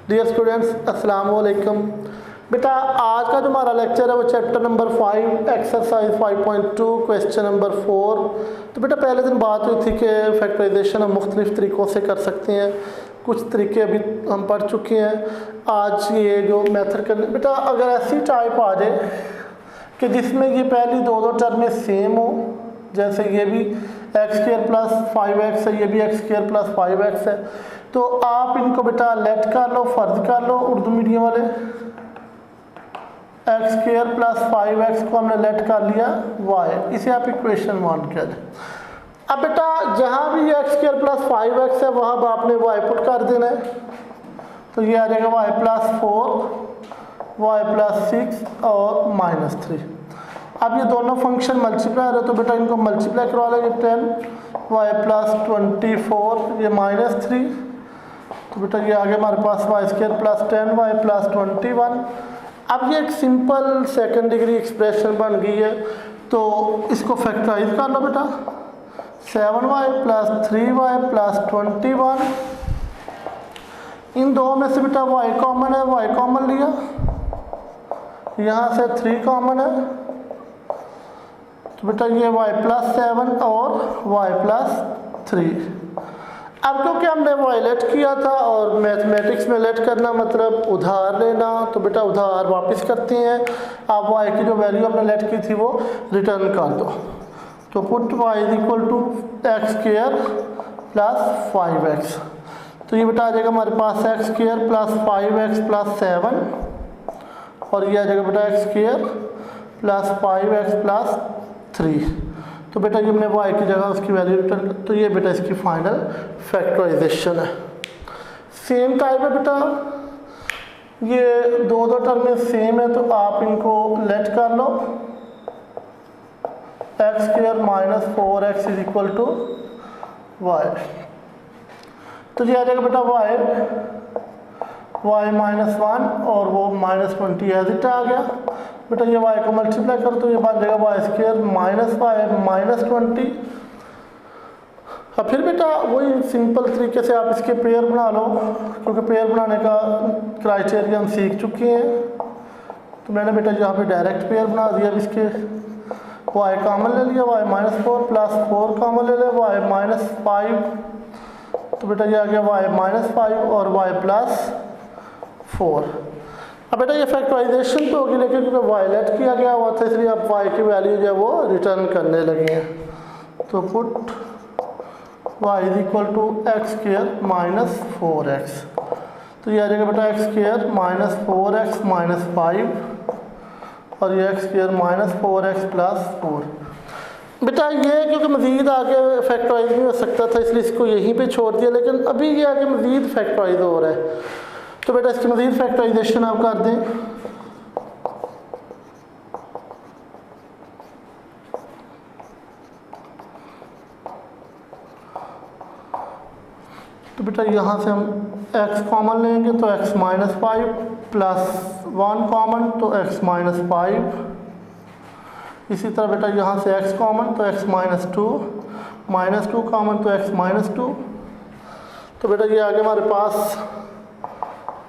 Dear students अस्सलाम वालेकुम। बेटा आज का जो हमारा लेक्चर है वो chapter number 5 exercise 5.2 question number 4। तो बेटा पहले दिन बात हुई थी कि फैक्टराइजेशन हम मुख्तलिफ़ तरीक़ों से कर सकते हैं, कुछ तरीके अभी हम पढ़ चुके हैं। आज ये जो मेथड करने बेटा अगर ऐसी टाइप आ जाए कि जिसमें ये पहली दो टर्में सेम हो, जैसे ये भी एक्स स्क्वायर प्लस 5x है, ये भी एक्स स्क्वायर प्लस 5x है, तो आप इनको बेटा लेट कर लो, फर्ज कर लो उर्दू मीडियम वाले। एक्स स्क्वायर प्लस 5x को हमने लेट कर लिया y, इसे आप इक्वेशन 1 कह दें। अब बेटा जहाँ भी एक्स स्क्वायर प्लस 5x है वहाँ पर आपने y पुट कर देना है, तो ये आ जाएगा y प्लस 4, y प्लस 6 और माइनस 3। अब ये दोनों फंक्शन मल्टीप्लाई है तो बेटा इनको मल्टीप्लाई करवा लेंगे। 10 y प्लस 24 ये माइनस 3, तो बेटा ये आगे हमारे पास y square plus 10 y plus 21। अब ये एक सिंपल सेकंड डिग्री एक्सप्रेशन बन गई है, तो इसको फैक्टराइज कर लो बेटा। 7y प्लस 3y प्लस 21, इन दो में से बेटा y कॉमन है, y कॉमन लिया, यहाँ से 3 कॉमन है, तो बेटा ये y प्लस 7 और y प्लस 3। अब क्योंकि हमने y लेट किया था और मैथमेटिक्स में लेट करना मतलब उधार लेना, तो बेटा उधार वापस करते हैं। आप y की जो वैल्यू हमने लेट की थी वो रिटर्न कर दो, तो put y is equal to x square plus 5x, तो ये बेटा आ जाएगा हमारे पास x square plus 5x plus 7 और ये आ जाएगा बेटा x square plus 5x plus 3। तो बेटा ये हमने y की जगह उसकी वैल्यू रिटर्न, तो ये बेटा इसकी फाइनल फैक्टराइजेशन है। सेम टाइप है बेटा, ये दो टर्में सेम है तो आप इनको लेट कर लो। X square minus 4x is equal to y, तो ये आ जाएगा बेटा y माइनस 1 और वो माइनस 20 एज इट आ गया। बेटा ये y को मल्टीप्लाई करो तो ये बन जाएगा y स्क्वायर माइनस 5 माइनस 20। अब फिर बेटा वही सिंपल तरीके से आप इसके पेयर बना लो, क्योंकि पेयर बनाने का क्राइटेरिया हम सीख चुके हैं। तो मैंने बेटा यहाँ पे डायरेक्ट पेयर बना दिया। अब इसके y कॉमन ले लिया, y माइनस 4 प्लस 4 कॉमन ले लिया, y माइनस 5, तो बेटा ये आ गया y माइनस 5 और y प्लस 4। अब बेटा ये फैक्टराइजेशन तो होगी, लेकिन क्योंकि y लेट किया गया हुआ था इसलिए अब y की वैल्यू जो है वो रिटर्न करने लगे हैं। तो put y is equal to x square minus 4x, तो ये आ जाएगा बेटा x square minus 4x minus 5 और ये x square minus 4x plus 4। बेटा ये क्योंकि मज़ीद आगे फैक्टराइज नहीं हो सकता था इसलिए इसको यहीं पे छोड़ दिया, लेकिन अभी ये आगे मज़ीद फैक्टराइज हो रहा है, तो बेटा इसकी मज़ीद फैक्टराइजेशन आप कर दें। तो बेटा यहाँ से हम x कॉमन लेंगे तो x माइनस 5 प्लस 1 कॉमन तो x माइनस 5। इसी तरह बेटा यहाँ से x कॉमन तो x माइनस 2, माइनस 2 कॉमन तो x माइनस 2। तो बेटा ये आगे हमारे पास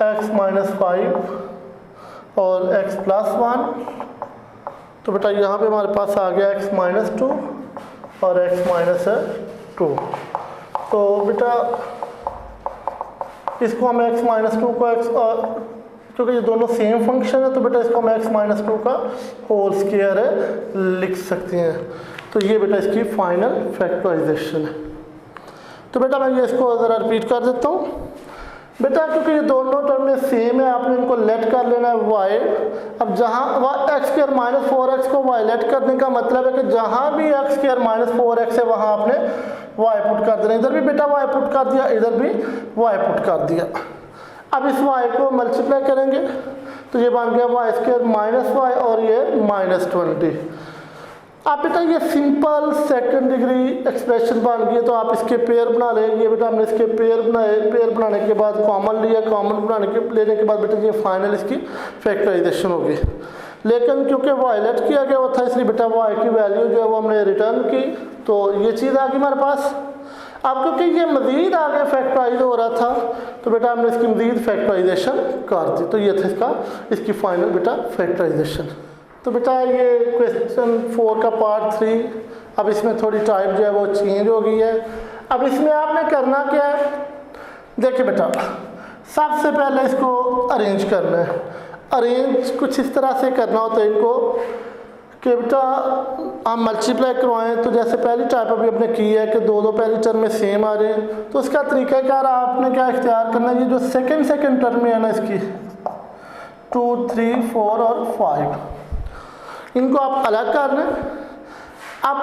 x माइनस 5 और x प्लस 1, तो बेटा यहाँ पे हमारे पास आ गया x माइनस 2 और x माइनस 2। तो बेटा इसको हम x माइनस 2 को x, क्योंकि ये दोनों सेम फंक्शन है तो बेटा इसको हम x माइनस 2 का होल स्क्वायर है लिख सकते हैं। तो ये बेटा इसकी फाइनल फैक्टराइजेशन है। तो बेटा मैं ये इसको ज़रा रिपीट कर देता हूँ। बेटा क्योंकि ये दोनों टर्में सेम है आपने इनको लेट कर लेना है y। अब जहाँ एक्स स्क्वायर माइनस 4x को y लेट करने का मतलब है कि जहाँ भी एक्स स्क्वायर माइनस 4x है वहाँ आपने y पुट कर देना। इधर भी बेटा y पुट कर दिया, इधर भी y पुट कर दिया। अब इस y को मल्टीप्लाई करेंगे तो ये बन गया y स्क्वायर माइनस y और ये माइनस 20। अब बेटा ये सिंपल सेकंड डिग्री एक्सप्रेशन बन गई है, तो आप इसके पेयर बना लेंगे। बेटा हमने इसके पेयर बनाए, पेयर बनाने के बाद कॉमन लिया, कॉमन लेने के बाद बेटा ये फाइनल इसकी फैक्टराइजेशन होगी। लेकिन क्योंकि y लेट किया गया हुआ था इसलिए बेटा y की वैल्यू जो है वो हमने रिटर्न की, तो ये चीज़ आ गई हमारे पास। अब क्योंकि ये मज़ीद आगे फैक्टराइज हो रहा था तो बेटा हमने इसकी मज़ीद फैक्टराइजेशन कर दी, तो ये था इसकी फाइनल बेटा फैक्टराइजेशन। तो बेटा ये क्वेश्चन 4 का पार्ट 3, अब इसमें थोड़ी टाइप जो है वो चेंज हो गई है। अब इसमें आपने करना क्या है, देखिए बेटा सबसे पहले इसको अरेंज करना है। अरेंज कुछ इस तरह से करना होता है इनको कि बेटा हम मल्टीप्लाई करवाएं, तो जैसे पहली टाइप अभी हमने की है कि दो पहली टर्म में सेम आ रहे हैं, तो उसका तरीक़ाकार आपने क्या इख्तियार करना है, ये जो सेकंड टर्म में है ना इसकी 2, 3, 4 और 5 इनको आप अलग कर लें। अब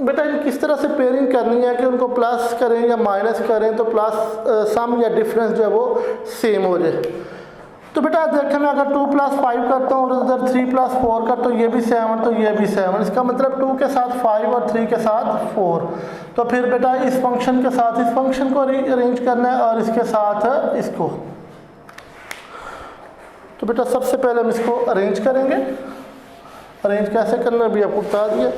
बेटा इन किस तरह से पेयरिंग करनी है कि उनको प्लस करें या माइनस करें तो प्लस सम या डिफरेंस जो है वो सेम हो जाए। तो बेटा देखें मैं अगर 2 + 5 करता हूँ और उधर 3 + 4 का, तो ये भी 7 तो ये भी 7, इसका मतलब 2 के साथ 5 और 3 के साथ 4। तो फिर बेटा इस फंक्शन के साथ इस फंक्शन को अरेंज करना है और इसके साथ इसको। तो बेटा सबसे पहले हम इसको अरेंज करेंगे। अरेंज कैसे करना है अभी आपको बता दिया।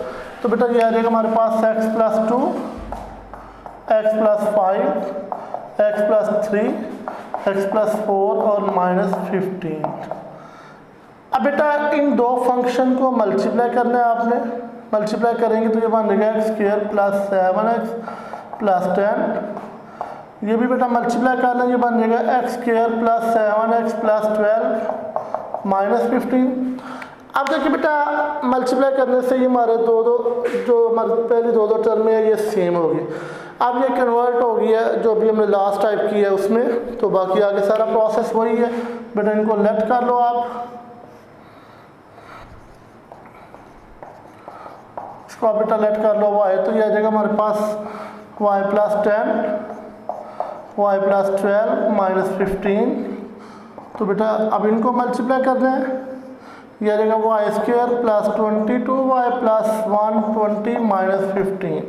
तो बेटा ये आ जाएगा हमारे पास x + 2, x + 5, x + 3, x + 4 और -15। अब बेटा इन दो फंक्शन को मल्टीप्लाई करना है आपने। मल्टीप्लाई करेंगे तो ये बन जाएगा x² + 7x + 10। ये भी बेटा मल्टीप्लाई करना, ये बन जाएगा x² + 7x + 12 -15। अब देखिए बेटा मल्टीप्लाई करने से ये हमारे जो हमारी पहली दो टर्म है ये सेम होगी। अब ये कन्वर्ट हो गया जो अभी हमने लास्ट टाइप की है उसमें, तो बाकी आगे सारा प्रोसेस वही है। बेटा इनको लेट कर लो आप, इसको आप बेटा लेट कर लो y, तो ये आ जाएगा हमारे पास y + 10, y + 12 -15। तो बेटा अब इनको मल्टीप्लाई करना है, ये आ जाएगा y² + 22y + 120 -15।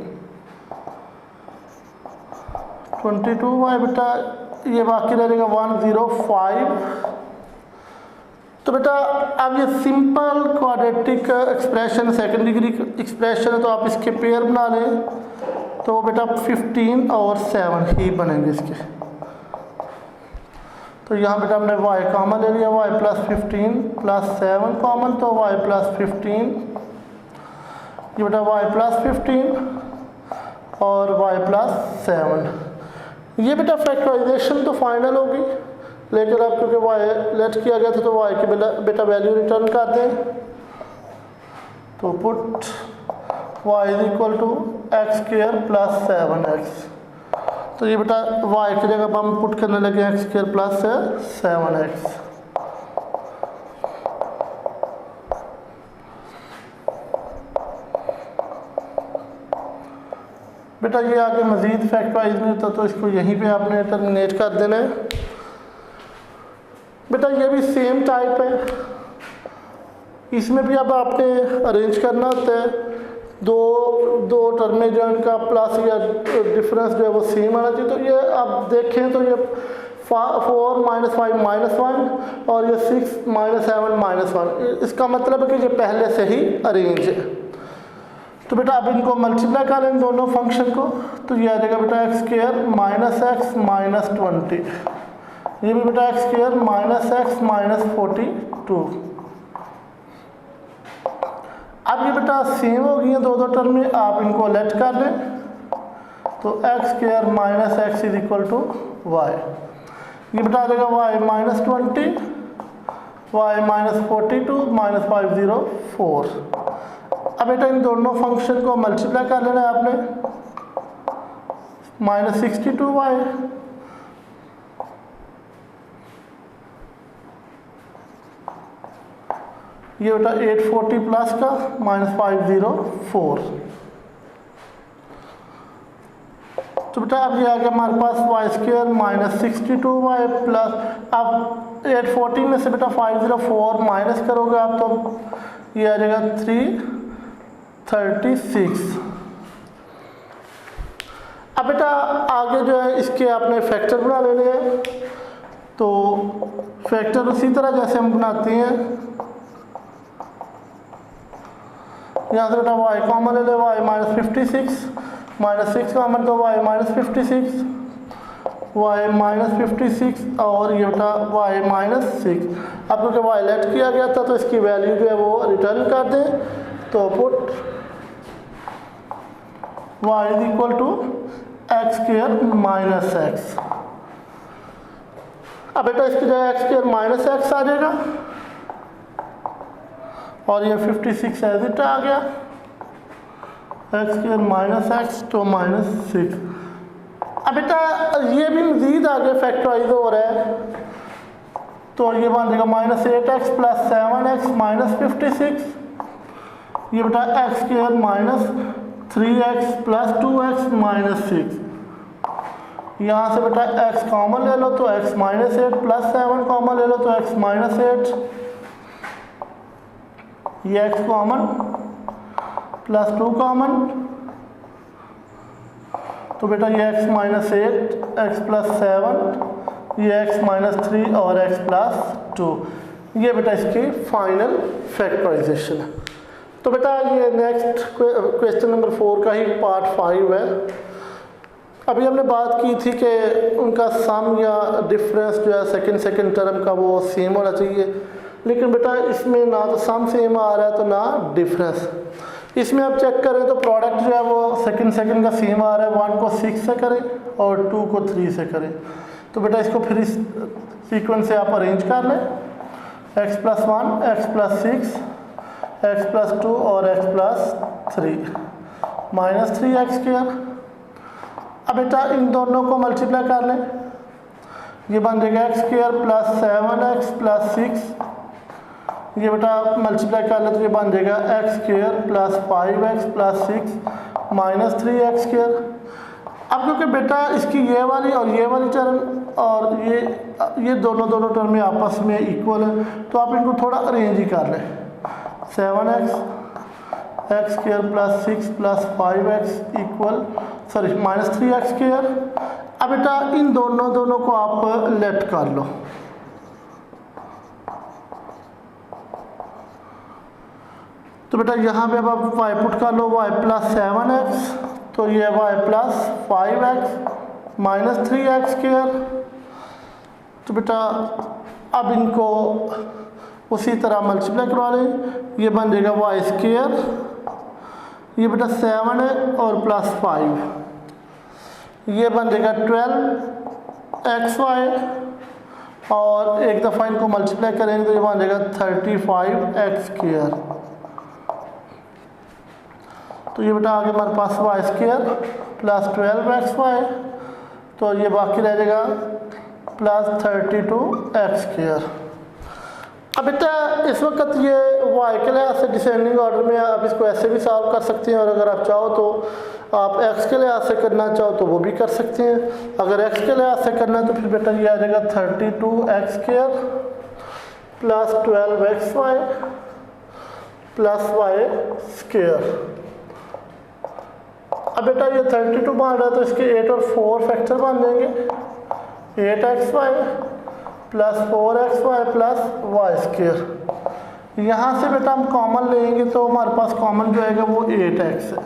22y बेटा ये बाकी रह जाएगा 105। तो बेटा अब ये simple quadratic expression second degree expression है, तो आप इसके पेयर बना लें तो बेटा 15 और 7 ही बनेंगे इसके। तो यहाँ बेटा हमने y कॉमन ले लिया, y + 15 + 7 कॉमन, तो y + 15, ये बेटा y + 15 और y + 7। ये बेटा फैक्टराइजेशन तो फाइनल होगी, लेकिन अब क्योंकि y लेट किया गया था तो y की बेटा वैल्यू रिटर्न कर दें। तो पुट y = x² + 7x। तो ये बेटा y की जगह हम पुट करने लगे x² + 7x। बेटा ये आगे मज़ीद फैक्टराइज नहीं होता तो इसको यहीं पे आपने टर्मिनेट कर देना है। बेटा ये भी सेम टाइप है, इसमें भी अब आपने अरेंज करना होता है। दो टर्में जो इनका प्लस या डिफरेंस जो है वो सेम आना चाहिए। तो ये आप देखें तो ये 4 - 5 -1 और ये 6 - 7 -1, इसका मतलब है कि ये पहले से ही अरेंज है। तो बेटा अब इनको मल्टीप्लाई कर लें दोनों फंक्शन को, तो ये आ जाएगा बेटा x² - x -20, ये भी बेटा x² - x -42। अब ये बेटा सेम हो गई हैं दो टर्म में, आप इनको लेट कर लें तो x² - x = y। ये बेटा आ जाएगा y -20, y -42 -504। अब बेटा इन दोनों फंक्शन को मल्टीप्लाई कर लेना है आपने, -62y ये बेटा 840 प्लस का -504। तो बेटा अब ये आ गया हमारे पास y² - 62y प्लस, अब 840 में से बेटा 504 माइनस करोगे आप तो ये आ जाएगा 336। अब बेटा आगे जो है इसके आपने फैक्टर बना लेने हैं, तो फैक्टर उसी तरह जैसे हम बनाते हैं, यहाँ से बेटा y कॉमन ले ले, y -56 -6 कॉमन तो y -56, y -56 और ये बेटा y -6। अब क्योंकि y लेट किया गया था तो इसकी वैल्यू जो है वो रिटर्न कर दें, तो put y is equal to x square minus x. अब बेटा इसकी जगह एक्स स्क्वायर माइनस एक्स आ जाएगा और ये 56 एज इट आ गया, एक्स स्क्वायर माइनस एक्स तो -6। अब बेटा ये भी मजीद आगे फैक्टराइज हो रहा है, तो ये बन जाएगा -8x प्लस 7x माइनस 56, ये बेटा x square minus 3x plus 2x minus 6। यहाँ से बेटा x कॉमन ले लो तो x -8 प्लस 7 कॉमन ले लो तो x -8, ये x कॉमन प्लस 2 कॉमन तो बेटा ये x -8 x प्लस 7, ये x -3 और x प्लस 2, ये बेटा इसकी फाइनल फैक्टराइजेशन है। तो बेटा ये नेक्स्ट क्वेश्चन नंबर 4 का ही पार्ट 5 है। अभी हमने बात की थी कि उनका सम या डिफरेंस जो है सेकंड टर्म का वो सेम होना चाहिए, लेकिन बेटा इसमें ना तो सम सेम आ रहा है तो ना डिफरेंस। इसमें आप चेक करें तो प्रोडक्ट जो है वो सेकंड का सेम आ रहा है, 1 को 6 से करें और 2 को 3 से करें। तो बेटा इसको फिर इस सीक्वेंस से आप अरेंज कर लें, x plus 1 x plus 6 x plus 2 और x प्लस 3 -3x स्क्वायर। अब बेटा इन दोनों को मल्टीप्लाई कर लें, ये बन जाएगा x square plus 7x plus 6, ये बेटा मल्टीप्लाई कर ले तो ये बन जाएगा x square plus 5x plus 6 minus 3x square. अब क्योंकि बेटा इसकी ये वाली और ये वाली टर्म और ये दोनों टर्म में आपस में इक्वल है, तो आप इनको थोड़ा अरेंज ही कर लें, 7x x square plus 6 plus 5x equal minus 3x square. अब बेटा इन दोनों को आप लेट कर लो, तो बेटा यहाँ पे अब आप y पुट कर लो, y प्लस 7x तो ये y plus 5x minus 3x square. तो बेटा अब इनको उसी तरह मल्टीप्लाई करवा लें, ये बन जाएगा y स्क्वायर, ये बेटा 7 है और प्लस 5, ये बन जाएगा 12xy और एक दफ़ा इनको मल्टीप्लाई करेंगे तो ये बन जाएगा 35x स्क्वायर। तो ये बेटा आगे हमारे पास y स्क्वायर प्लस 12xy, तो ये बाकी रह जाएगा प्लस 32x स्क्वायर। अब बेटा इस वक्त ये y के लिहाज से डिसेंडिंग ऑर्डर में आप इसको ऐसे भी सॉल्व कर सकते हैं, और अगर आप चाहो तो आप x के लिहाज से करना चाहो तो वो भी कर सकते हैं। अगर x के लिहाज से करना है तो फिर बेटा ये आ जाएगा 32x square plus 12xy plus y square. अब बेटा ये 32 बन रहा है तो इसके 8 और 4 फैक्टर बन जाएंगे, 8xy plus 4xy plus y square. यहाँ से बेटा हम कॉमन लेंगे तो हमारे पास कॉमन जो आएगा वो 8x है,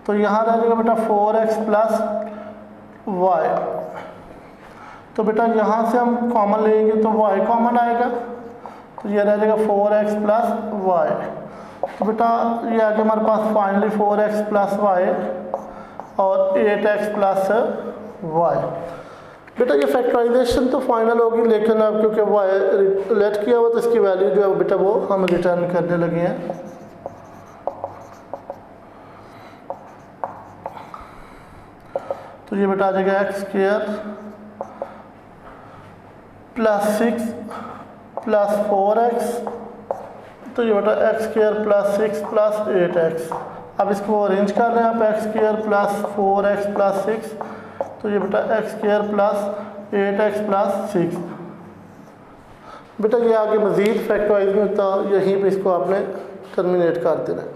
तो यहाँ रह जाएगा बेटा 4x प्लस y। तो बेटा यहाँ से हम कॉमन लेंगे तो y कॉमन आएगा, तो ये रह जाएगा 4x प्लस y। तो बेटा ये आगे हमारे पास फाइनली 4x प्लस y और 8x प्लस y। बेटा ये फैक्टराइजेशन तो फाइनल होगी, लेकिन अब क्योंकि y लेट किया हुआ तो इसकी वैल्यू जो है बेटा वो हम रिटर्न करने लगे हैं। तो ये बेटा आ जाएगा x square plus 6 plus 4x, तो ये बेटा x square plus 6 plus 8x। अब इसको अरेंज कर रहे हैं आप, x square plus 4x plus 6, तो ये बेटा x square plus 8x plus 6। बेटा ये आगे मज़ीद फैक्टराइज में था, यहीं पे इसको आपने टर्मिनेट कर देना है।